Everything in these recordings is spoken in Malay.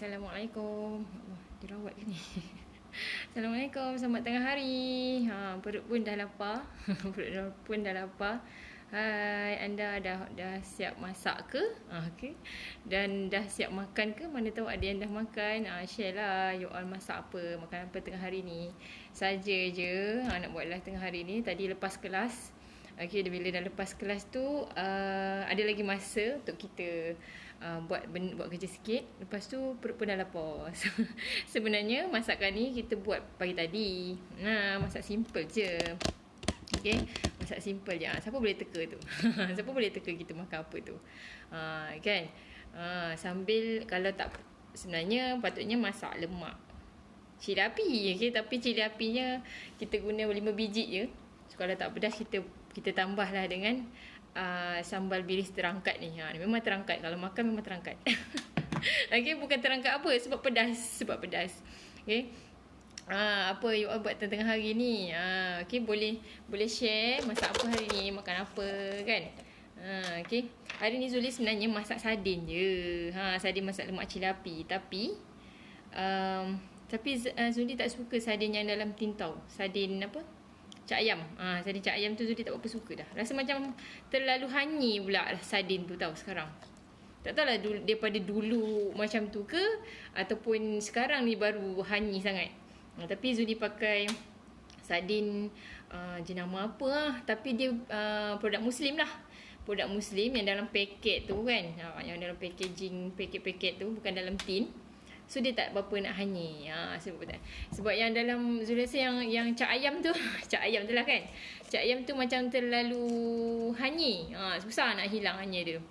Assalamualaikum. Allah, dirawat ke ni? Assalamualaikum, selamat tengah hari. Perut pun dah lapar. Perut pun dah lapar. Hai, anda dah siap masak ke? Okey. Dan dah siap makan ke? Mana tahu ada yang dah makan. Share lah, you all masak apa, makan apa tengah hari ni. Saja je nak buatlah tengah hari ni. Tadi lepas kelas. Okey, bila dah lepas kelas tu ada lagi masa untuk kita buat kerja sikit. Lepas tu perut pun dah lapar. So, sebenarnya masakan ni kita buat pagi tadi. Masak simple je. Okey, masak simple je. Siapa boleh teka tu? Siapa boleh teka kita makan apa tu? Kan? Sambil kalau tak, sebenarnya patutnya masak lemak cili api. Okey, tapi cili apinya kita guna 5 biji je. So, kalau tak pedas kita tambahlah dengan sambal bilis terangkat ni. Memang terangkat. Kalau makan memang terangkat. Okey, bukan terangkat apa? Sebab pedas. Okey. Apa you all buat tengah hari ni? Okey, boleh share masak apa hari ni, makan apa kan? Okey. Hari ni Zuli sebenarnya masak sardin je. Sardin masak lemak cili api. Tapi Zuli tak suka sardin yang dalam tin tau. Sardin apa? Cak ayam. Sardin cak ayam tu Zuli tak berapa suka dah. Rasa macam terlalu hanyi pula sardin tu tau sekarang. Tak tahulah daripada dulu macam tu ke ataupun sekarang ni baru hanyi sangat. Tapi Zuli pakai sardin jenama apa lah. Tapi dia produk Muslim lah. Produk Muslim yang dalam paket tu kan. Yang dalam packaging, paket-paket tu bukan dalam tin. So dia tak berapa nak hanyi. Sebab yang dalam Zul rasa yang cak ayam tu cak ayam tu lah kan. Cak ayam tu macam terlalu hanyi. Susah nak hilang hanya dia.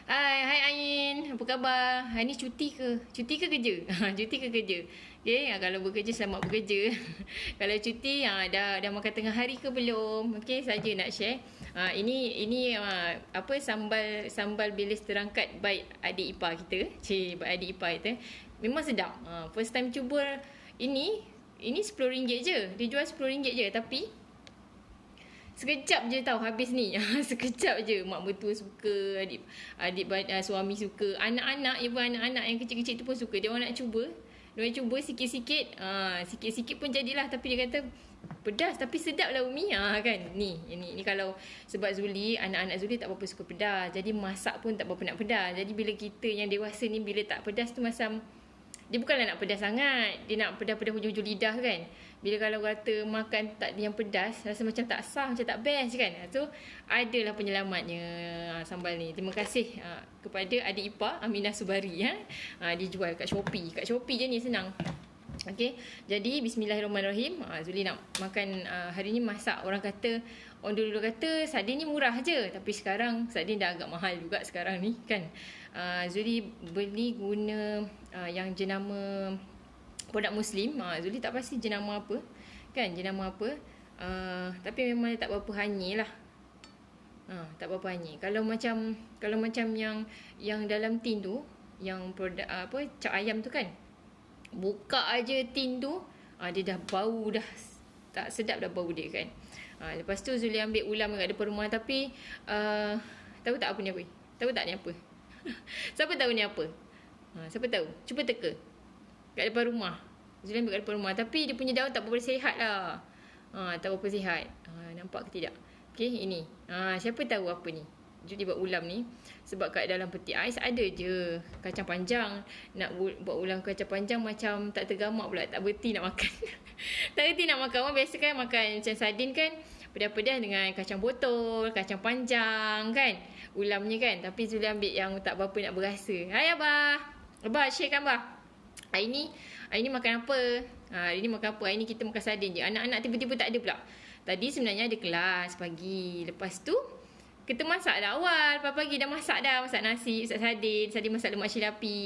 Hai Ain, apa khabar? Hari ni cuti ke? Cuti ke kerja? Cuti ke kerja? Okay, kalau bekerja selamat bekerja. Kalau cuti dah makan tengah hari ke belum? Okay, saja nak share. Ini apa sambal bilis terangkat by adik ipar kita. By adik ipar kita. Memang sedap. First time cuba ini RM10 je. Dia jual RM10 je, tapi sekejap je tau habis ni. Sekejap je. Mak mertua suka, adik suami suka, anak-anak yang kecil-kecil tu pun suka. Dia orang nak cuba. Dia orang cuba sikit-sikit. Sikit-sikit pun jadilah. Tapi dia kata pedas tapi sedap lah Umi. Kan. Ni kalau sebab Zuli, anak-anak Zuli tak berapa suka pedas. Jadi masak pun tak berapa nak pedas. Jadi bila kita yang dewasa ni bila tak pedas tu macam dia bukanlah nak pedas sangat. Dia nak pedas-pedas hujung-hujung lidah kan. Bila kalau kata makan tak yang pedas, rasa macam tak sah, macam tak best kan. So, adalah penyelamatnya sambal ni. Terima kasih kepada adik ipar Aminah Subari. Dia jual kat Shopee. Kat Shopee je ni senang. Okay, jadi bismillahirrahmanirrahim. Zuli nak makan hari ni masak. Orang dulu kata sardin ni murah je. Tapi sekarang sardin dah agak mahal juga sekarang ni kan. Zuli beli guna yang jenama produk Muslim. Zuli tak pasti jenama apa kan, jenama apa. Tapi memang tak berapa hanyi lah. Tak berapa hanyi. Kalau macam yang dalam tin tu, yang produk apa cak ayam tu kan, buka aja tin tu dia dah bau, dah tak sedap dah bau dia kan. Lepas tu Zuli ambil ulam kat depan rumah. Tapi tahu tak apa ni apa? Tahu tak ni apa? Siapa tahu ni apa? Siapa tahu? Cuba teka kat depan rumah. Zuli ambil kat depan rumah. Tapi dia punya daun tak berapa sihat lah. Tak berapa sihat. Nampak ke tidak? Okay, ini. Siapa tahu apa ni? Zuli buat ulam ni. Sebab kat dalam peti ais ada je kacang panjang. Nak buat ulam kacang panjang macam tak tergamak pula. Tak berhenti nak makan. Tak berhenti nak makan. Orang biasa kan makan macam sardin kan, pedas-pedas dengan kacang botol, kacang panjang kan, ulamnya kan. Tapi Zuli ambil yang tak berapa nak berasa. Hai Abah. Abah, share kan Abah? Hari ni makan apa? Hari ni makan apa? Hari ni kita makan sardin je. Anak-anak tiba-tiba tak ada pula. Tadi sebenarnya ada kelas pagi. Lepas tu kita masak dah awal. Pagi dah masak dah. Masak nasi, masak sardin masak lemak cili api.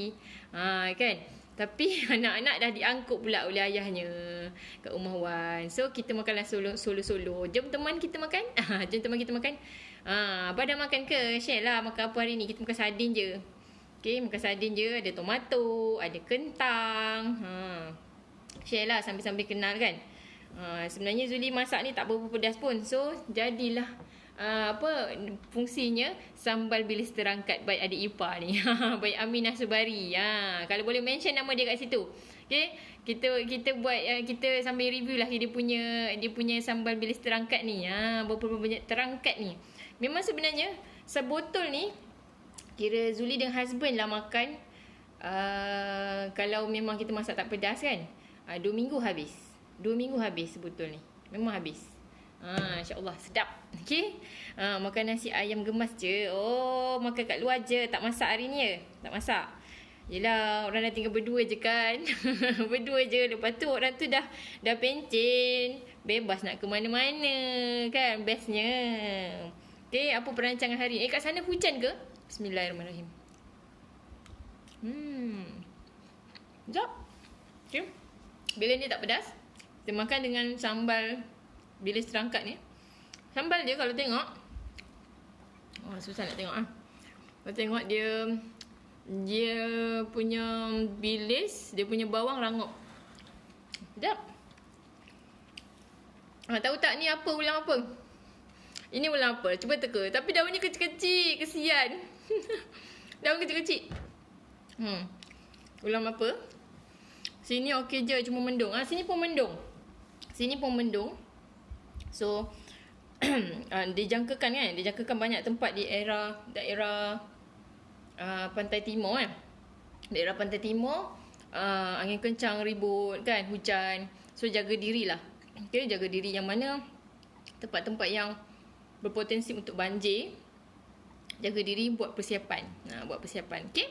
Kan? Tapi anak-anak dah diangkut pula oleh ayahnya kat rumah Wan. So kita makanlah solo-solo. Jom teman kita makan. Jom teman kita makan. Abah dah makan ke? Share lah makan apa hari ni. Kita makan sardin je. Okay, makan sardin je. Ada tomato, ada kentang. Share lah sambil-sambil kenal kan. Sebenarnya Zuli masak ni tak berapa pedas pun. So jadilah apa fungsinya sambal bilis terangkat by adik ipar ni. By Aminah Subari. Kalau boleh mention nama dia kat situ. Okey, kita buat kita sambil review lah dia punya sambal bilis terangkat ni. Berapa banyak terangkat ni. Memang sebenarnya sebotol ni kira Zuli dengan husband lah makan. Kalau memang kita masak tak pedas kan, 2 minggu habis. 2 minggu habis sebotol ni. Memang habis. InsyaAllah sedap. Okay. Makan nasi ayam gemas je. Oh, makan kat luar je. Tak masak hari ni je. Tak masak. Yelah, orang dah tinggal berdua je kan. Berdua je. Lepas tu orang tu dah pencen. Bebas nak ke mana-mana kan. Bestnya. Okay, apa perancangan hari ni? Kat sana hujan ke? Bismillahirrahmanirrahim. Sekejap. Okay. Bila ni tak pedas, kita makan dengan sambal bilis terangkat ni. Sambal dia kalau tengok, susah nak tengok Kalau tengok dia punya bilis, dia punya bawang rangup. Sedap. Tahu tak ni apa, ulang apa? Ini ulang apa? Cuba teka. Tapi daunnya kecil-kecil, kesian. Daun kecil-kecil. Ulang apa? Sini okey je, cuma mendung. Sini pun mendung. Sini pun mendung. So dijangkakan kan, dijangkakan banyak tempat di daerah pantai timur kan. Daerah pantai timur angin kencang, ribut kan, hujan. So jaga dirilah. Okey, jaga diri yang mana tempat-tempat yang berpotensi untuk banjir. Jaga diri, buat persiapan. Buat persiapan. Okey.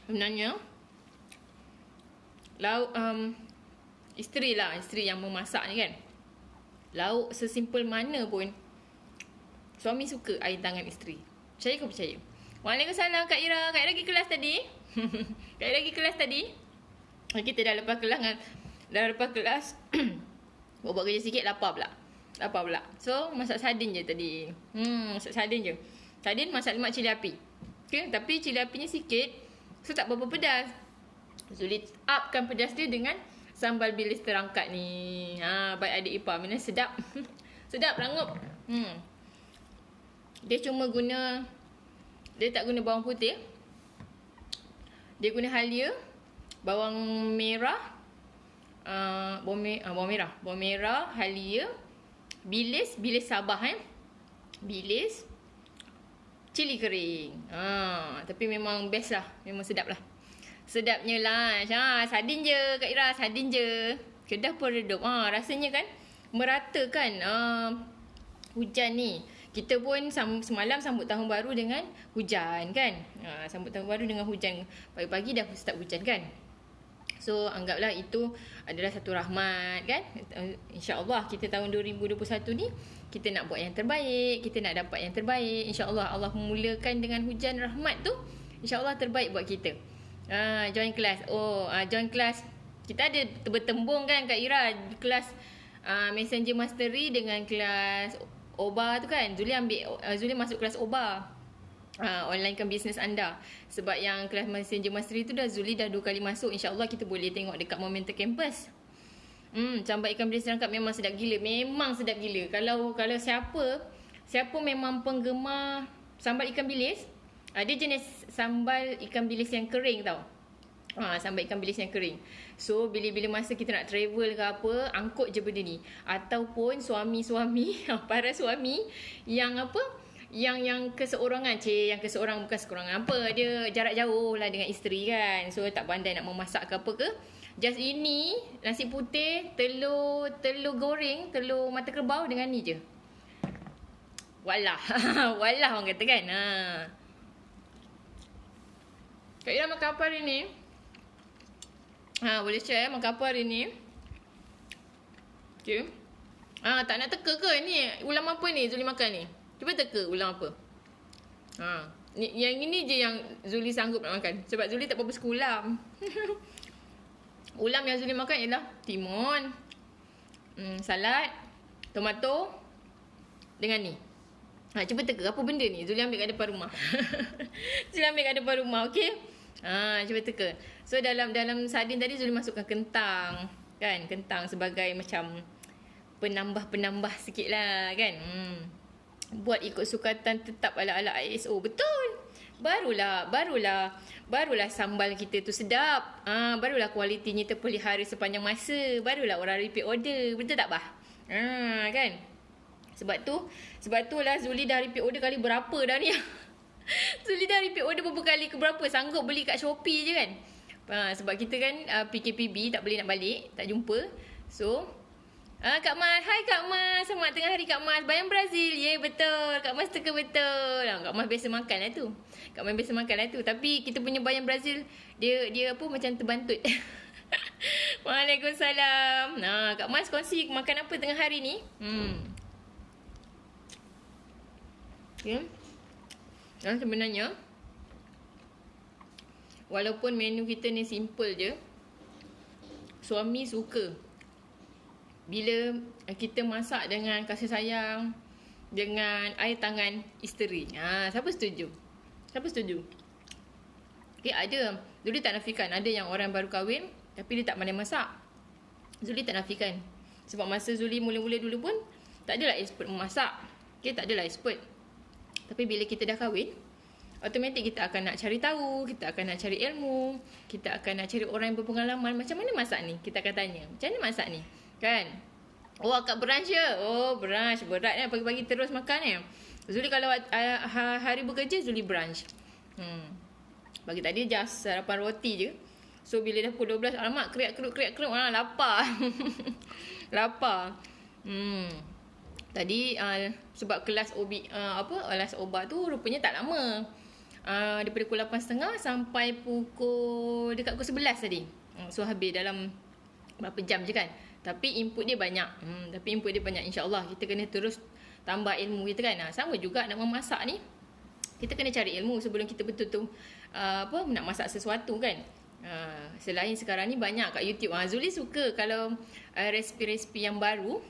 Sebenarnya lauk isteri yang memasak ni kan. Lauk sesimpel mana pun suami suka air tangan isteri. Percaya ke percaya? Waalaikumsalam Kak Ira. Kak Ira pergi kelas tadi? Kak Ira pergi kelas tadi? Kita dah lepas kelas. Buat kerja sikit, lapar pula. So masak sardin je tadi. Masak sardin je. Sardin masak lemak cili api. Okay, tapi cili apinya sikit. So tak berapa pedas. Zuli upkan pedas dia dengan sambal bilis terangkat ni. Baik adik ipar. Mana sedap. Sedap, rangup. Dia tak guna bawang putih. Dia guna halia, bawang merah, bawang merah, halia, bilis Sabah bilis, cili kering. Tapi memang best lah. Memang sedap lah. Sedapnya lah. Sardin je Kak Ira. Sardin je. Kedah pun redup. Rasanya kan merata kan hujan ni. Kita pun semalam sambut tahun baru dengan hujan kan. Sambut tahun baru dengan hujan. Pagi-pagi dah start hujan kan. So anggaplah itu adalah satu rahmat kan. InsyaAllah kita tahun 2021 ni kita nak buat yang terbaik. Kita nak dapat yang terbaik. InsyaAllah Allah memulakan dengan hujan rahmat tu. InsyaAllah terbaik buat kita. Join kelas. Join kelas. Kita ada bertembung kan Kak Ira. Kelas Messenger Mastery dengan kelas OBA tu kan. Zuli masuk kelas OBA. Onlinekan bisnes anda. Sebab yang kelas Messenger Mastery tu Zuli dah 2 kali masuk. InsyaAllah kita boleh tengok dekat Momentum Campus. Sambal ikan bilis terangkat memang sedap gila. Memang sedap gila. Kalau siapa memang penggemar sambal ikan bilis, dia jenis sambal ikan bilis yang kering tau. Sambal ikan bilis yang kering. So bila-bila masa kita nak travel ke apa, angkut je benda ni. Ataupun suami-suami, para suami yang yang keseorangan. Yang keseorangan bukan keseorangan apa, dia jarak jauh lah dengan isteri kan. So tak pandai nak memasak ke apa ke. Just ini nasi putih, telur goreng, telur mata kerbau dengan ni je. Walah. Walah orang kata kan. Kak Ira makan apa hari ni? Boleh share makan apa hari ni? Okay. Tak nak teka ke ni? Ulam apa ni Zuli makan ni? Cuba teka ulam apa? Yang ini je yang Zuli sanggup nak makan. Sebab Zuli tak apa-apa suka ulam. Ulam yang Zuli makan ialah timun, salad, tomato dengan ni. Cuba teka apa benda ni? Zuli ambil kat depan rumah. Zuli ambil kat depan rumah, okey? Cuba teka. So dalam sardin tadi Zuli masukkan kentang Kan, kentang sebagai macam penambah-penambah sikit lah kan. Buat ikut sukatan tetap ala-ala ISO. Betul. Barulah sambal kita tu sedap. Barulah kualitinya terpelihara sepanjang masa. Barulah orang repeat order. Betul tak bah? Kan? Sebab tu lah Zuli dah repeat order kali berapa dah ni. Zuli dah repeat order beberapa kali ke berapa. Sanggup beli kat Shopee je kan. Sebab kita kan PKPB tak boleh nak balik. Tak jumpa. So Kak Mas, hai Kak Mas. Selamat tengah hari Kak Mas. Bayang Brazil. Ya, betul. Kak Mas teka betul. Kak Mas biasa makan lah tu. Kak Mas biasa makan lah tu. Tapi kita punya bayang Brazil, dia apa macam terbantut. Waalaikumsalam. Kak Mas kongsi makan apa tengah hari ni? Okay. Dan sebenarnya, walaupun menu kita ni simple je, suami suka bila kita masak dengan kasih sayang, dengan air tangan isteri. Siapa setuju? Okay, ada. Zuli tak nafikan. Ada yang orang baru kahwin tapi dia tak pandai masak. Zuli tak nafikan. Sebab masa Zuli mula-mula dulu pun tak adalah expert memasak. Okay, tak adalah expert. Tapi bila kita dah kahwin, automatik kita akan nak cari tahu, kita akan nak cari ilmu, kita akan nak cari orang yang berpengalaman. Macam mana masak ni? Kita akan tanya. Macam mana masak ni? Kan? Oh, akak brunch je. Oh, brunch. Berat kan pagi-pagi terus makan kan. Zuli kalau hari bekerja, Zuli brunch. Pagi tadi just sarapan roti je. So, bila dah pukul 12, alamak, kriak-kriak. Lapar. Lapar. Tadi, sebab kelas kelas obat tu rupanya tak lama. Daripada pukul 8.30 sampai pukul dekat pukul 11 tadi. So, habis dalam berapa jam je kan. Tapi input dia banyak. InsyaAllah kita kena terus tambah ilmu kita kan. Sama juga nak memasak ni. Kita kena cari ilmu sebelum kita betul-betul nak masak sesuatu kan. Selain sekarang ni banyak kat YouTube. Zuli suka kalau resipi-resipi yang baru.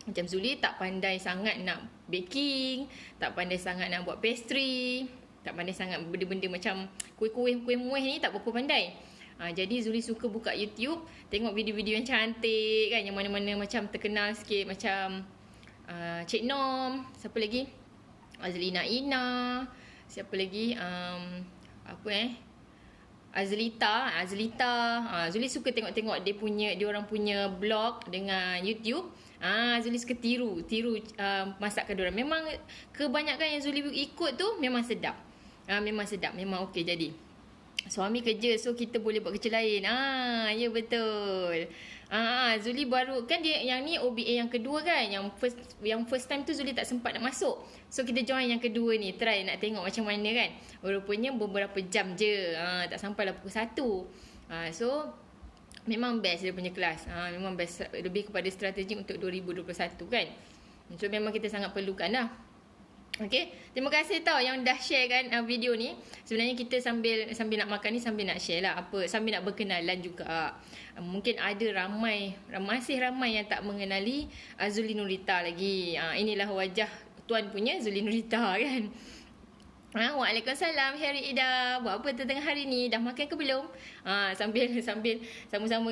Macam Zuli tak pandai sangat nak baking, tak pandai sangat nak buat pastry, tak pandai sangat benda-benda macam kuih-kuih ni tak berapa pandai. Jadi Zuli suka buka YouTube, tengok video-video yang cantik kan, yang mana-mana macam terkenal sikit, macam Cik Nom, siapa lagi? Azlina Ina, siapa lagi? Azlita. Zuli suka tengok dia orang punya blog dengan YouTube. Zuli suka tiru masakan diorang. Memang kebanyakan yang Zuli ikut tu memang sedap. Memang okey jadi. Suami kerja, so kita boleh buat kerja lain. Ya betul. Zuli baru kan dia yang ni OBA yang kedua kan. Yang first time tu Zuli tak sempat nak masuk. So kita join yang kedua ni, try nak tengok macam mana kan. Rupanya beberapa jam je. Tak sampailah pukul 1. So memang best dia punya kelas. Memang best, lebih kepada strategi untuk 2021 kan. So memang kita sangat perlukan lah. Okay, terima kasih tau yang dah share kan video ni. Sebenarnya kita sambil nak makan ni, sambil nak share lah sambil nak berkenalan juga. Mungkin ada masih ramai yang tak mengenali Zuli Nurita lagi. Inilah wajah tuan punya Zuli Nurita kan. Waalaikumsalam Heri Ida. Buat apa tengah hari ni? Dah makan ke belum? Sambil sama-sama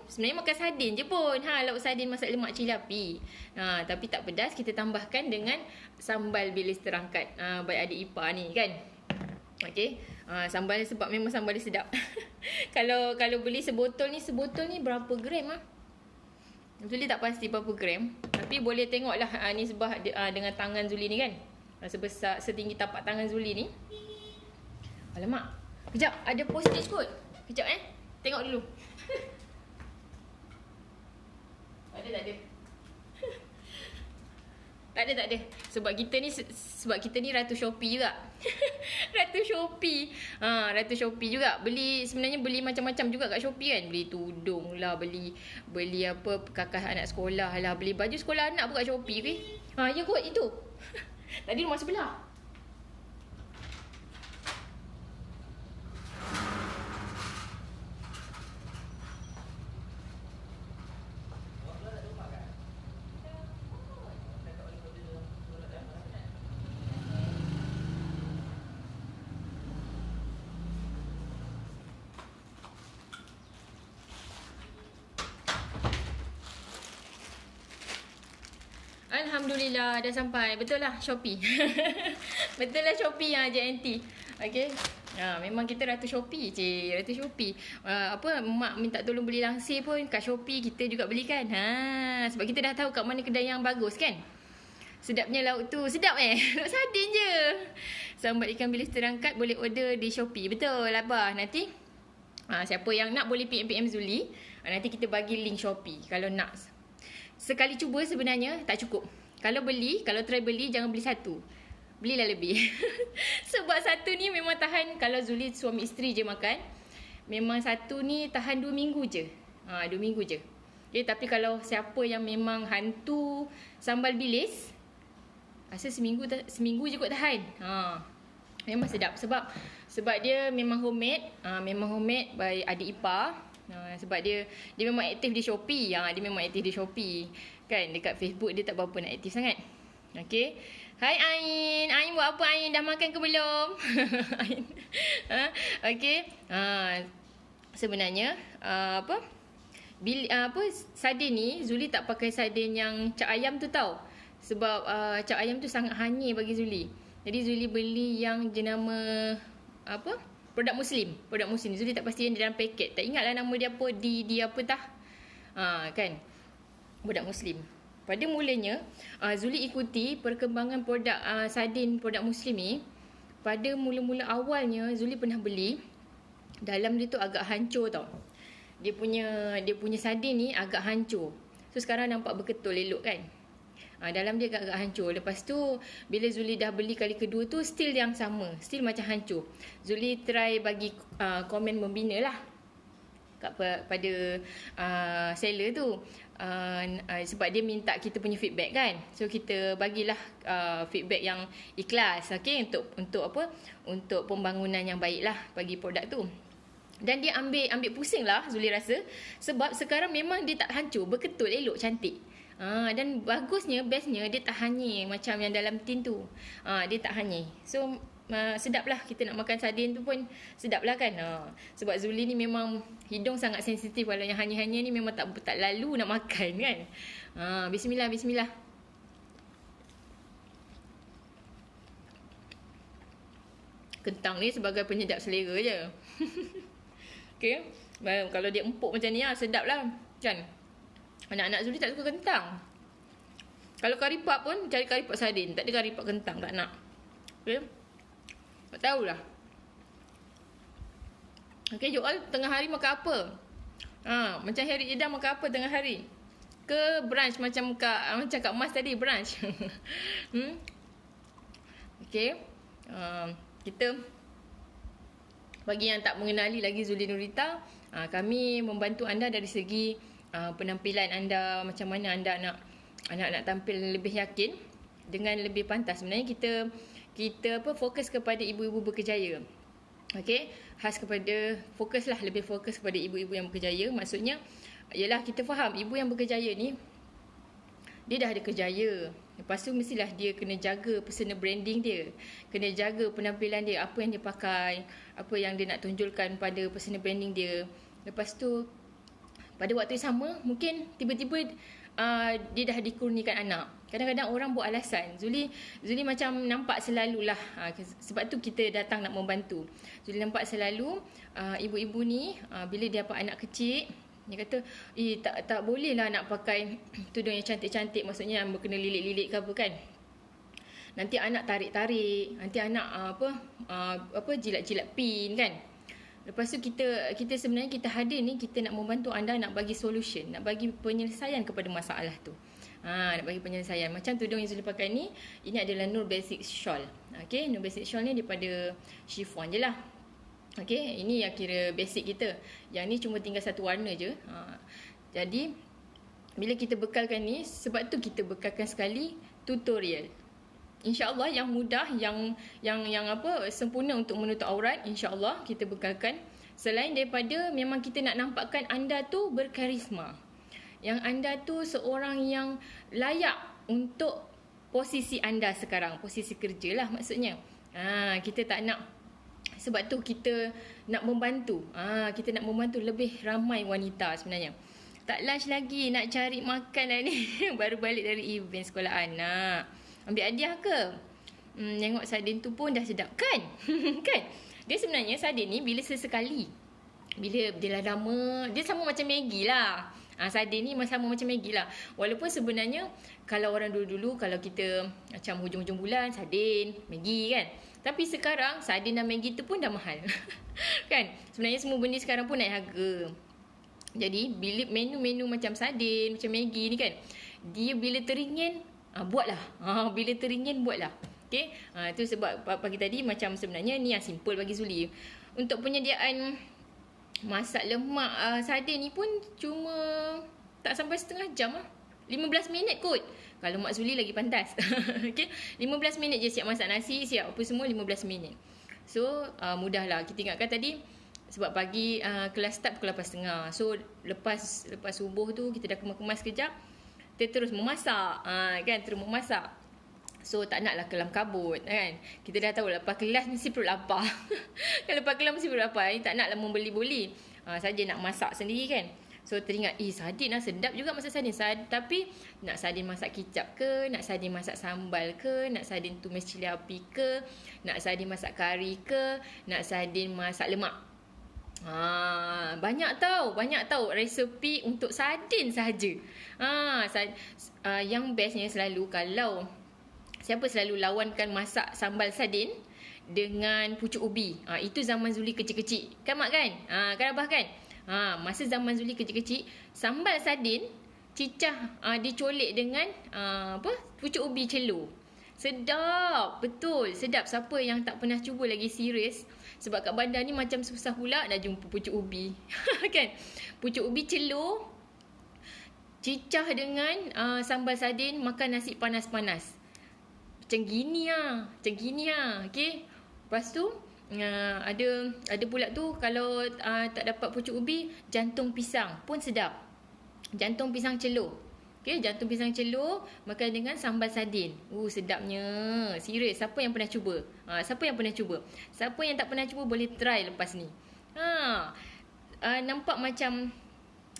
sebenarnya makan sardin je pun. Lauk sardin masak lemak cili api. Tapi tak pedas, kita tambahkan dengan sambal bilis terangkat. Baik adik ipar ni kan. Okey. Sambal sebab memang sambal dia sedap. Kalau beli sebotol ni berapa gram Zuli tak pasti berapa gram. Tapi boleh tengoklah ni sebab dengan tangan Zuli ni kan. Sebesar setinggi tapak tangan Zuli ni. Alamak. Kejap, ada postage kot. Kejap tengok dulu. Tak ada. Tak ada. Sebab kita ni Ratu Shopee juga. Ratu Shopee juga. Sebenarnya beli macam-macam juga kat Shopee kan. Beli tudung lah, beli apa kakas anak sekolah lah, beli baju sekolah anak pun kat Shopee ke. Ya kot itu. Tadi rumah sebelah. Alhamdulillah dah sampai. Betul lah Shopee. Betul lah Shopee yang JNT. Okey. Memang kita ratu Shopee je. Ratu Shopee. Mak minta tolong beli langsir pun kat Shopee kita juga belikan. Sebab kita dah tahu kat mana kedai yang bagus kan. Sedapnya lauk tu. Sedap lauk sardin je. Sambat ikan bilis terangkat boleh order di Shopee. Betul Abah. Nanti siapa yang nak boleh PM Zuli. Nanti kita bagi link Shopee kalau nak. Sekali cuba sebenarnya tak cukup. Kalau try beli jangan beli satu. Belilah lebih. Sebab satu ni memang tahan, kalau Zuli suami isteri je makan, memang satu ni tahan 2 minggu je. 2 minggu je. Okay, tapi kalau siapa yang memang hantu sambal bilis, rasa seminggu je kot tahan. Memang sedap sebab dia memang homemade, by adik ipar. Sebab dia memang aktif di Shopee. Dia memang aktif di Shopee. Kan dekat Facebook dia tak berapa nak aktif sangat. Okey. Hai Ain. Ain buat apa Ain? Dah makan ke belum? Ain. Okey. Sebenarnya sardin ni Zuli tak pakai sardin yang cap ayam tu tau. Sebab cap ayam tu sangat hanyir bagi Zuli. Jadi Zuli beli yang jenama produk Muslim. Zuli tak pasti yang di dalam paket. Tak ingatlah nama dia apa. Di apa tah. Kan. Produk Muslim. Pada mulanya, Zuli ikuti perkembangan produk sardin produk Muslim ni. Pada mula-mula awalnya, Zuli pernah beli. Dalam dia tu agak hancur tau. Dia punya sardin ni agak hancur. So sekarang nampak berketul elok kan. Dalam dia agak hancur. Lepas tu bila Zuli dah beli kali kedua tu still yang sama, still macam hancur. Zuli try bagi komen membina lah pada seller tu. Sebab dia minta kita punya feedback kan. So kita bagilah feedback yang ikhlas, okey, untuk pembangunan yang baik lah bagi produk tu. Dan dia ambil pusing lah Zuli rasa. Sebab sekarang memang dia tak hancur, berketul elok cantik. Dan bagusnya, bestnya dia tak hanyir macam yang dalam tin tu. Dia tak hanyir. So sedap lah kita nak makan sardin tu pun sedap lah kan. Sebab Zuli ni memang hidung sangat sensitif. Kalau yang hanyir-hanyir ni memang tak lalu nak makan kan. Bismillah. Kentang ni sebagai penyedap selera je. Okay. Kalau dia empuk macam ni sedap lah kan. Anak-anak Zuli tak suka kentang. Kalau kari pap pun cari kari pap sardin. Tak ada kari pap kentang, tak nak. Okay. Tak tahulah. Okay, Joel tengah hari makan apa? Macam Harry Ida makan apa tengah hari? Ke brunch macam Kak Mas tadi, brunch? Okay. Kita bagi yang tak mengenali lagi Zuli Nurita, kami membantu anda dari segi penampilan anda, macam mana anda nak tampil lebih yakin dengan lebih pantas. Sebenarnya kita fokus kepada ibu-ibu berkejaya. Okey, lebih fokus kepada ibu-ibu yang berkejaya. Maksudnya ialah kita faham ibu yang berkejaya ni dia dah ada kejaya. Lepas tu mestilah dia kena jaga personal branding dia, kena jaga penampilan dia, apa yang dia pakai, apa yang dia nak tunjulkan pada personal branding dia. Lepas tu pada waktu yang sama, mungkin tiba-tiba dia dah dikurniakan anak. Kadang-kadang orang buat alasan. Zuli macam nampak selalulah. Sebab tu kita datang nak membantu. Zuli nampak selalu ibu-ibu ni bila dia dapat anak kecil, dia kata, tak boleh lah nak pakai tudung yang cantik-cantik. Maksudnya yang berkena lilit-lilit ke apa kan. Nanti anak tarik-tarik. Nanti anak jilat-jilat pin kan. Lepas tu kita sebenarnya kita hadir ni, kita nak membantu anda, nak bagi solution, nak bagi penyelesaian kepada masalah tu. Nak bagi penyelesaian. Macam tudung yang Zuli pakai ni, ini adalah Nur Basic Shawl. Okay, Nur Basic Shawl ni daripada chiffon je lah. Okay, ini yang kira basic kita. Yang ni cuma tinggal satu warna je. Jadi bila kita bekalkan ni, sebab tu kita bekalkan sekali tutorial. InsyaAllah yang mudah, yang sempurna untuk menutup aurat, insyaAllah kita bekalkan. Selain daripada memang kita nak nampakkan anda tu berkarisma, yang anda tu seorang yang layak untuk posisi anda sekarang, posisi kerja lah maksudnya. Kita tak nak, sebab tu kita nak membantu. Kita nak membantu lebih ramai wanita sebenarnya. Tak lunch lagi, nak cari makan dah ni. Baru balik dari event sekolah anak. Ambil hadiah ke? Tengok sardin tu pun dah sedap kan? Kan? Dia sebenarnya sardin ni bila sesekali. Bila dia dah lama, dia sama macam Maggi lah. Sardin ni sama macam Maggi lah. Walaupun sebenarnya kalau orang dulu-dulu, kalau kita macam hujung-hujung bulan, sardin, Maggi kan. Tapi sekarang sardin dan Maggi tu pun dah mahal. Kan? Sebenarnya semua benda sekarang pun naik harga. Jadi bila menu-menu macam sardin, macam Maggi ni kan, dia bila teringin, buatlah. Bila teringin, buatlah. Okay? Itu sebab pagi tadi macam sebenarnya ni yang simple bagi Zuli. Untuk penyediaan masak lemak sardin ni pun cuma tak sampai setengah jam lah. 15 minit kot. Kalau Mak Zuli lagi pantas. Okay? 15 minit je siap masak nasi, siap apa semua 15 minit. So, mudah lah. Kita ingatkan tadi, sebab pagi kelas start pukul 8.30. So, lepas subuh tu, kita dah kemas-kemas sekejap. Kita terus memasak. Kan? Terus memasak. So, tak naklah kelam kabut. Kan? Kita dah tahu lepas kelas mesti perut lapar. Kalau lepas kelas mesti perut lapar. Tak naklah membeli-beli. Saja nak masak sendiri kan. So, teringat, sardin lah sedap juga masak sardin. Tapi, nak sardin masak kicap ke? Nak sardin masak sambal ke? Nak sardin tumis cili api ke? Nak sardin masak kari ke? Nak sardin masak lemak? Banyak tahu resepi untuk sardin saja. Yang bestnya selalu kalau siapa selalu lawankan masak sambal sardin dengan pucuk ubi. Itu zaman Zuli kecil-kecil. Kan Mak kan? Kan Abah kan? Masa zaman Zuli kecil-kecil, sambal sardin cicah dicolek dengan pucuk ubi celur. Sedap, betul, sedap. Siapa yang tak pernah cuba lagi serius, sebab kat bandar ni macam susah pula nak jumpa pucuk ubi. Kan? Pucuk ubi celur, cicah dengan sambal sardin, makan nasi panas-panas. Macam gini lah. Okay? Lepas tu ada pula tu kalau tak dapat pucuk ubi, jantung pisang pun sedap. Jantung pisang celur. Okay, jantung pisang celur makan dengan sambal sardin. Sedapnya. Serius, siapa yang pernah cuba? Siapa yang tak pernah cuba boleh try lepas ni. Nampak macam,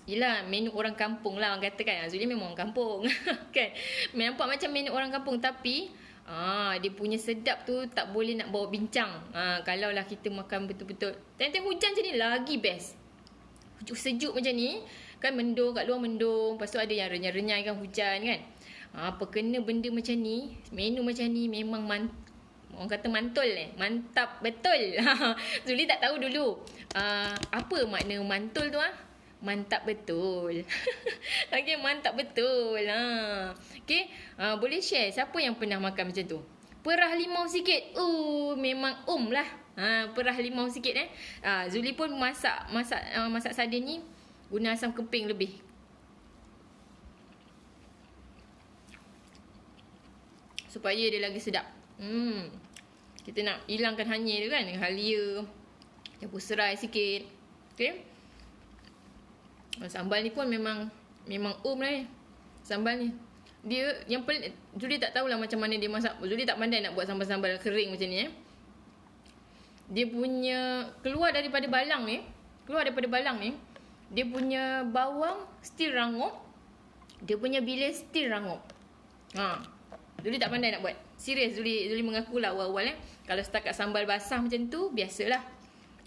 yelah, menu orang kampung lah orang kata kan. Zuli memang orang kampung. Kan? Nampak macam menu orang kampung, tapi dia punya sedap tu tak boleh nak bawa bincang. Kalaulah kita makan betul-betul time-time hujan macam ni lagi best. Sejuk macam ni kan, mendung kat luar, mendung, lepas tu ada yang renyai-renyai kan hujan kan. Apa kena benda macam ni, menu macam ni memang orang kata mantul mantap betul. Zuli tak tahu dulu apa makna mantul tu. Mantap betul. Okay, mantap betul. Okay, boleh share siapa yang pernah makan macam tu. Perah limau sikit. Memang lah. Perah limau sikit Zuli pun masak sardin ni guna asam keping lebih. Supaya dia lagi sedap. Kita nak hilangkan hanyir tu kan, dengan halia, campur serai sikit. Okay. Sambal ni pun memang lah sambal ni. Dia yang Zuli tak tahulah macam mana dia masak. Zuli tak pandai nak buat sambal-sambal kering macam ni Dia punya keluar daripada balang ni, dia punya bawang still rangup, dia punya bilis still rangup. Zuli tak pandai nak buat. Serius, Zuli mengakulah awal-awal kalau setakat sambal basah macam tu biasalah.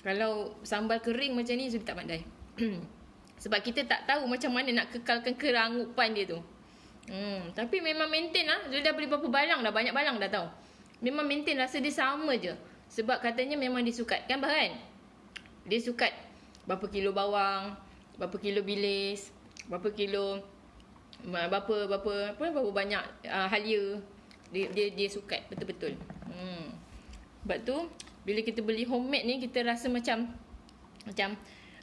Kalau sambal kering macam ni Zuli tak pandai. Sebab kita tak tahu macam mana nak kekalkan kerangupan dia tu. Tapi memang maintain lah. Zuli dah beli berapa balang dah. Banyak balang dah tahu. Memang maintain, rasa dia sama je. Sebab katanya memang disukat. Kan Bahan? Dia sukat berapa kilo bawang, berapa kilo bilis, berapa kilo, berapa banyak halia. Dia sukat betul-betul. Sebab tu bila kita beli homemade ni, kita rasa macam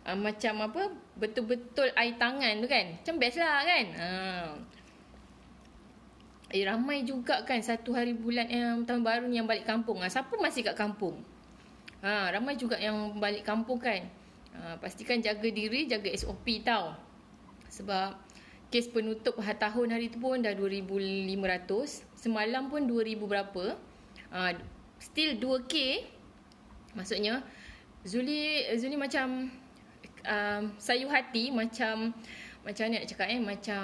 apa, betul-betul air tangan tu kan. Macam best lah kan. Ramai juga kan satu hari bulan tahun baru ni yang balik kampung. Siapa masih kat kampung? Ramai juga yang balik kampung kan. Pastikan jaga diri, jaga SOP tau. Sebab kes penutup tahun hari tu pun dah 2,500. Semalam pun 2,000 berapa. Still 2K. Maksudnya Zuli macam sayu hati, macam macam mana nak cakap macam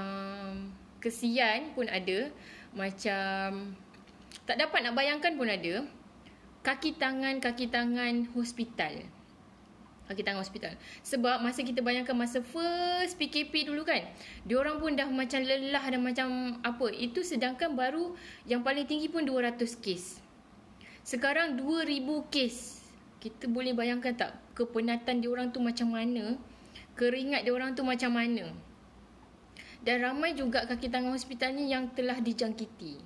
kesian pun ada, macam tak dapat nak bayangkan pun ada. Kaki tangan hospital. Kaki tangan hospital. Sebab masa kita bayangkan masa first PKP dulu kan, diorang pun dah macam lelah dan macam apa. Itu sedangkan baru yang paling tinggi pun 200 kes. Sekarang 2000 kes. Kita boleh bayangkan tak kepenatan diorang tu macam mana? Keringat diorang tu macam mana? Dan ramai juga kaki tangan hospital ni yang telah dijangkiti.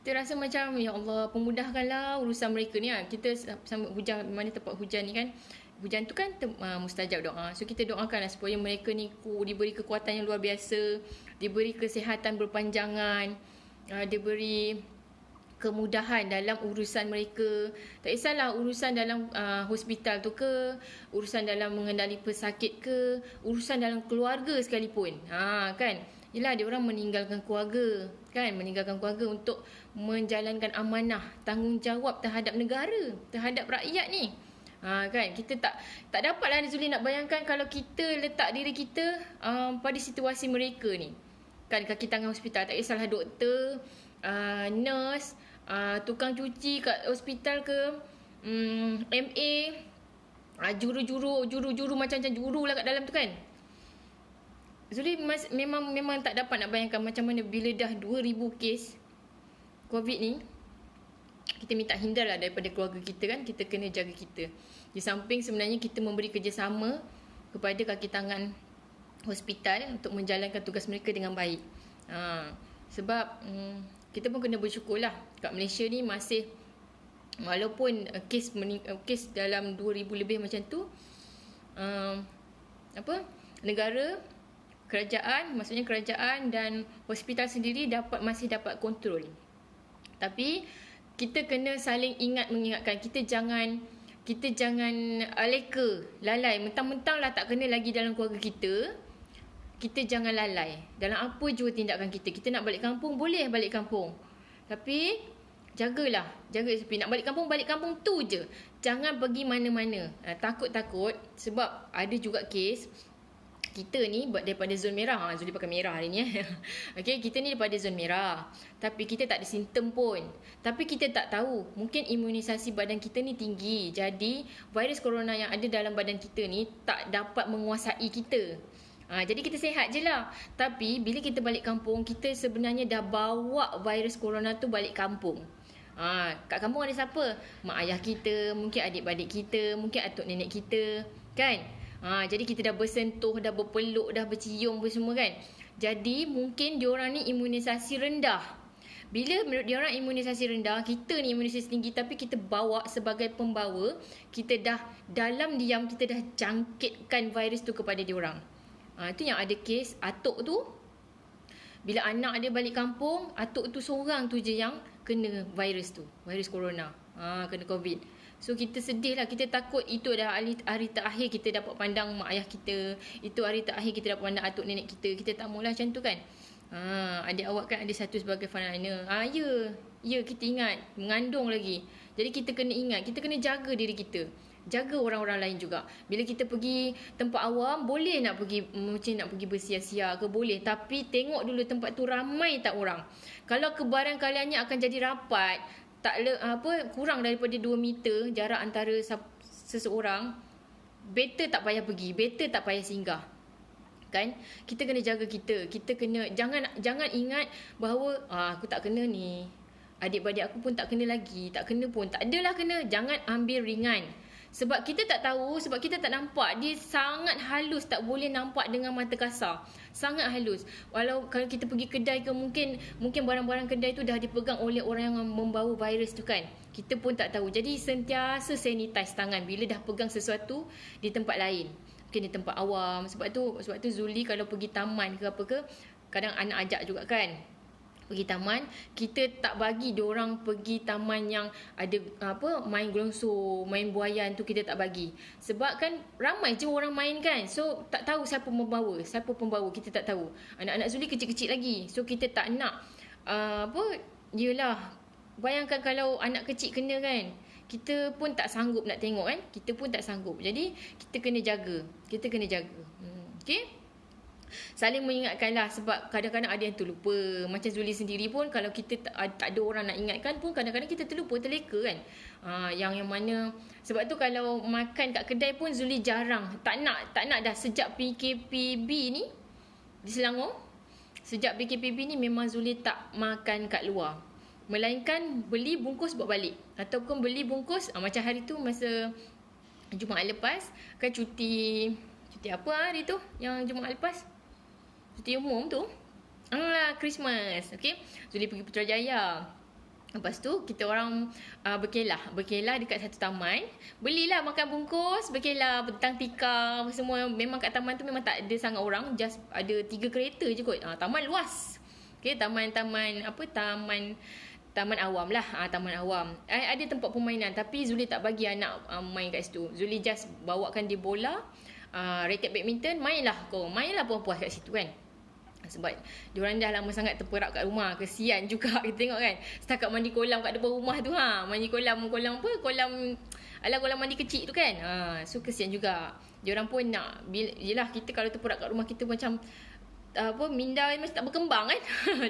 Kita rasa macam, ya Allah, pemudahkanlah urusan mereka ni. Kita sama hujan, mana tempat hujan ni kan, hujan tu kan mustajab doa. So kita doakanlah supaya mereka ni diberi kekuatan yang luar biasa, diberi kesihatan berpanjangan, diberi kemudahan dalam urusan mereka. Tak kisahlah urusan dalam hospital tu ke, urusan dalam mengendali pesakit ke, urusan dalam keluarga sekalipun. Kan? Yelah, dia orang meninggalkan keluarga, kan? Meninggalkan keluarga untuk menjalankan amanah, tanggungjawab terhadap negara, terhadap rakyat ni. Kan? Kita tak dapatlah Zuli nak bayangkan kalau kita letak diri kita pada situasi mereka ni. Kan, kaki tangan hospital, tak kisahlah doktor, nurse, tukang cuci kat hospital ke, MA, juru macam-macam juru lah kat dalam tu kan. Zuli memang tak dapat nak bayangkan macam mana bila dah 2000 kes COVID ni. Kita minta hindarlah daripada keluarga kita kan. Kita kena jaga kita. Di samping sebenarnya kita memberi kerjasama kepada kaki tangan hospital untuk menjalankan tugas mereka dengan baik. Sebab kita pun kena bersyukurlah kat Malaysia ni masih, walaupun kes dalam 2000 lebih macam tu, negara, maksudnya kerajaan dan hospital sendiri masih dapat kontrol. Tapi kita kena saling mengingatkan. Kita jangan leka, lalai. Mentang-mentang lah tak kena lagi dalam keluarga kita, kita jangan lalai dalam apa jua tindakan kita. Kita nak balik kampung, boleh balik kampung. Tapi jaga SOP. Nak balik kampung tu je. Jangan pergi mana-mana. Takut-takut sebab ada juga kes kita ni daripada zon merah. Zuli pakai merah hari ni. Okay, kita ni daripada zon merah. Tapi kita tak ada simptom pun. Tapi kita tak tahu. Mungkin imunisasi badan kita ni tinggi. Jadi, virus corona yang ada dalam badan kita ni tak dapat menguasai kita. Jadi kita sihat je lah. Tapi, bila kita balik kampung, kita sebenarnya dah bawa virus corona tu balik kampung. Kat kampung ada siapa? Mak ayah kita, mungkin adik-adik kita, mungkin atuk nenek kita. Kan? Jadi kita dah bersentuh, dah berpeluk, dah bercium semua kan. Jadi mungkin diorang ni imunisasi rendah. Bila menurut diorang imunisasi rendah, kita ni imunisasi tinggi, tapi kita bawa sebagai pembawa, kita dah dalam diam, kita dah jangkitkan virus tu kepada diorang. Itu yang ada kes atuk tu. Bila anak dia balik kampung, atuk tu seorang tu je yang kena virus tu, virus corona. Kena COVID. So kita sedih lah, kita takut itu dah hari terakhir kita dapat pandang mak ayah kita. Itu hari terakhir kita dapat pandang atuk nenek kita. Kita tak maulah macam tu kan. Adik awak kan ada satu sebagai frontliner. Ya, kita ingat, mengandung lagi. Jadi kita kena ingat, kita kena jaga diri kita. Jaga orang-orang lain juga. Bila kita pergi tempat awam, boleh nak pergi macam nak pergi bersia-sia ke, boleh. Tapi tengok dulu tempat tu ramai tak orang. Kalau kebarangkaliannya akan jadi rapat, kurang daripada 2 meter jarak antara seseorang, better tak payah pergi, better tak payah singgah. Kan? Kita kena jaga kita. Kita kena jangan ingat bahawa aku tak kena ni, adik-beradik aku pun tak kena lagi, tak kena pun, tak adalah kena. Jangan ambil ringan. Sebab kita tak tahu, sebab kita tak nampak. Dia sangat halus, tak boleh nampak dengan mata kasar. Sangat halus. Walau kalau kita pergi kedai ke, mungkin barang-barang kedai tu dah dipegang oleh orang yang membawa virus tu kan. Kita pun tak tahu. Jadi sentiasa sanitize tangan bila dah pegang sesuatu di tempat lain. Mungkin di tempat awam. Sebab tu Zuli kalau pergi taman ke apa ke, kadang anak ajak juga kan. Pergi taman, kita tak bagi diorang pergi taman yang ada main gelongso, main buayan tu, kita tak bagi. Sebab kan ramai je orang main kan. So tak tahu siapa pembawa, kita tak tahu. Anak-anak Zuli kecil-kecil lagi. So kita tak nak yelah, bayangkan kalau anak kecil kena kan. Kita pun tak sanggup nak tengok kan. Kita pun tak sanggup. Jadi kita kena jaga. Okay? saling mengingatkan lah, sebab kadang-kadang ada yang terlupa. Macam Zuli sendiri pun, kalau kita tak ada orang nak ingatkan pun, kadang-kadang kita terlupa, terleka kan. Yang mana, sebab tu kalau makan kat kedai pun Zuli jarang, tak nak dah sejak PKPB ni di Selangor. Sejak PKPB ni memang Zuli tak makan kat luar, melainkan beli bungkus bawa balik, ataupun beli bungkus macam hari tu masa Jumaat lepas kan, cuti apa hari tu yang Jumaat lepas, cuti umum tu, Christmas. Okay, Zuli pergi Putrajaya. Lepas tu kita orang berkelah dekat satu taman. Belilah makan bungkus, berkelah petang tikar semua. Memang kat taman tu memang tak ada sangat orang, just ada 3 kereta je kot. Taman luas. Okay, taman awam lah. Taman awam. Ada tempat permainan, tapi Zuli tak bagi anak main kat situ. Zuli just bawakan dia bola, raket badminton, mainlah puas-puas kat situ kan. Sebab diorang dah lama sangat terperap kat rumah. Kesian juga kita tengok kan, setakat mandi kolam kat depan rumah tu, mandi kolam mandi kecil tu kan. So kesian juga. Diorang pun nak, yelah kita kalau terperap kat rumah kita macam minda macam tak berkembang kan.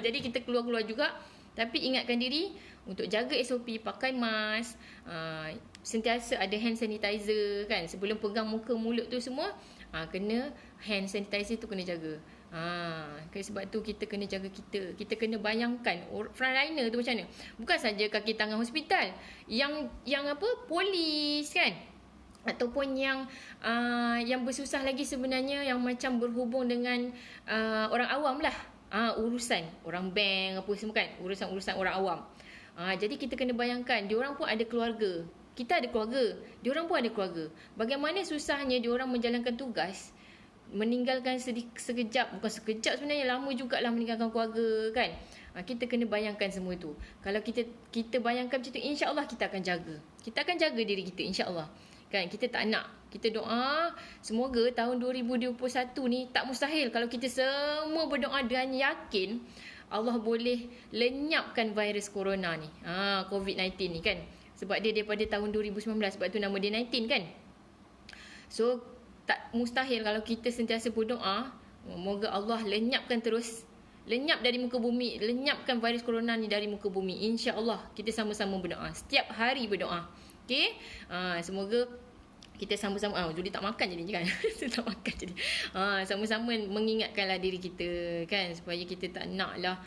Jadi kita keluar-keluar juga. Tapi ingatkan diri untuk jaga SOP, pakai mask, sentiasa ada hand sanitizer kan. Sebelum pegang muka, mulut tu semua, kena hand sanitizer tu kena jaga. Sebab tu kita kena jaga kita kena bayangkan frontliner tu macam mana. Bukan saja kaki tangan hospital, yang polis kan, ataupun yang bersusah lagi sebenarnya, yang macam berhubung dengan orang awam lah. Urusan orang bank apa semua kan, urusan orang awam. Jadi kita kena bayangkan, diorang pun ada keluarga. Kita ada keluarga, diorang pun ada keluarga. Bagaimana susahnya diorang menjalankan tugas, meninggalkan sekejap, bukan sekejap sebenarnya, lama jugalah meninggalkan keluarga kan. Kita kena bayangkan semua tu. Kalau kita bayangkan macam tu, insya-Allah kita akan jaga. Kita akan jaga diri kita, insya-Allah. Kan, kita tak nak. Kita doa semoga tahun 2021 ni tak mustahil kalau kita semua berdoa dan yakin Allah boleh lenyapkan virus corona ni. COVID-19 ni kan. Sebab dia daripada tahun 2019, sebab tu nama dia 19 kan. So tak mustahil kalau kita sentiasa berdoa, moga Allah lenyapkan terus, lenyap dari muka bumi, lenyapkan virus corona ni dari muka bumi. InsyaAllah kita sama-sama berdoa, setiap hari berdoa. Okay, semoga kita sama-sama, Zuli tak makan jadi kan. Tak makan jadi. Sama-sama mengingatkanlah diri kita kan, supaya kita tak naklah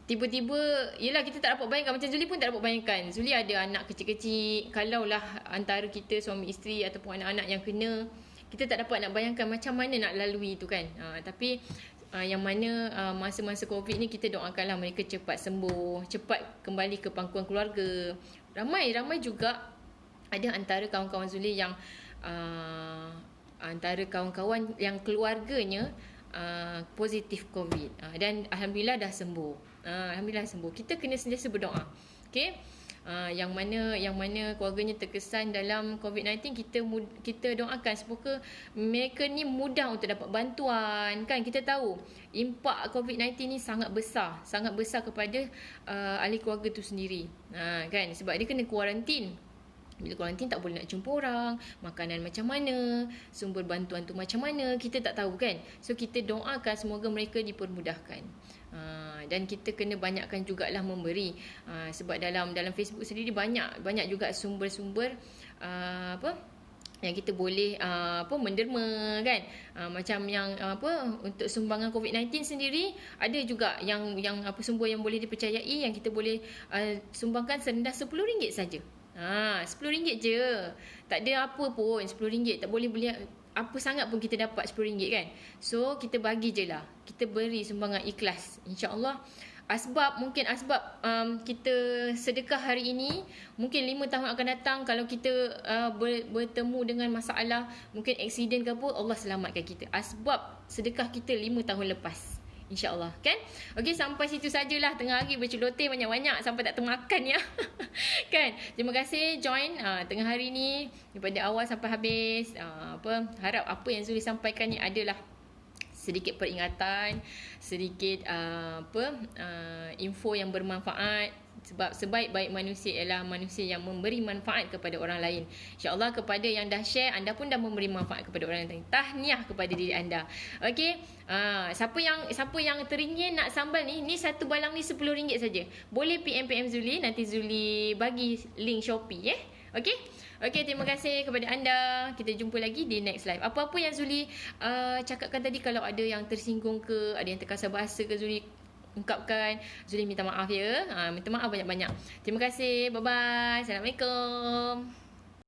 tiba-tiba, yelah kita tak dapat bayangkan. Macam Zuli pun tak dapat bayangkan. Zuli ada anak kecil-kecil. Kalaulah antara kita suami isteri ataupun anak-anak yang kena, kita tak dapat nak bayangkan macam mana nak lalui tu kan. Tapi yang mana masa-masa COVID ni, kita doakanlah mereka cepat sembuh, cepat kembali ke pangkuan keluarga. Ramai juga ada antara kawan-kawan Zuli yang antara kawan-kawan yang keluarganya positif COVID, dan Alhamdulillah dah sembuh. Alhamdulillah sembuh. Kita kena sentiasa berdoa. Okay, yang mana keluarganya terkesan dalam COVID-19, kita doakan semoga mereka ni mudah untuk dapat bantuan kan. Kita tahu impak COVID-19 ni sangat besar kepada ahli keluarga tu sendiri, kan, sebab dia kena kuarantin. Bila kuarantin tak boleh nak jumpa orang, makanan macam mana, sumber bantuan tu macam mana, kita tak tahu kan. So kita doakan semoga mereka dipermudahkan. Dan kita kena banyakkan jugalah memberi, sebab dalam Facebook sendiri banyak juga sumber-sumber yang kita boleh menderma kan. Macam yang untuk sumbangan COVID-19 sendiri, ada juga yang sumber yang boleh dipercayai, yang kita boleh sumbangkan serendah RM10 saja. RM10 je. Tak ada apa pun, RM10. Tak boleh beli apa sangat pun kita dapat RM10 kan. So kita bagi je lah, kita beri sumbangan ikhlas, insya-Allah. Mungkin asbab kita sedekah hari ini, mungkin 5 tahun akan datang kalau kita bertemu dengan masalah, mungkin aksiden ke apa, Allah selamatkan kita. Asbab sedekah kita 5 tahun lepas, InsyaAllah kan. Okey, sampai situ sajalah. Tengah hari berceloteh banyak-banyak sampai tak termakan ya. Kan. Terima kasih join tengah hari ni daripada awal sampai habis. Harap apa yang Zuli sampaikan ni adalah sedikit peringatan, sedikit info yang bermanfaat. Sebab sebaik-baik manusia ialah manusia yang memberi manfaat kepada orang lain. InsyaAllah kepada yang dah share, anda pun dah memberi manfaat kepada orang lain. Tahniah kepada diri anda. Okey. Siapa yang teringin nak sambal ni satu balang ni RM10 saja. Boleh PM Zuli, nanti Zuli bagi link Shopee Okey. Okey, terima kasih kepada anda. Kita jumpa lagi di next live. Apa-apa yang Zuli cakapkan tadi, kalau ada yang tersinggung ke, ada yang terkasar bahasa ke, Zuli ungkapkan, Zuli minta maaf ya. Minta maaf banyak-banyak. Terima kasih. Bye-bye. Assalamualaikum.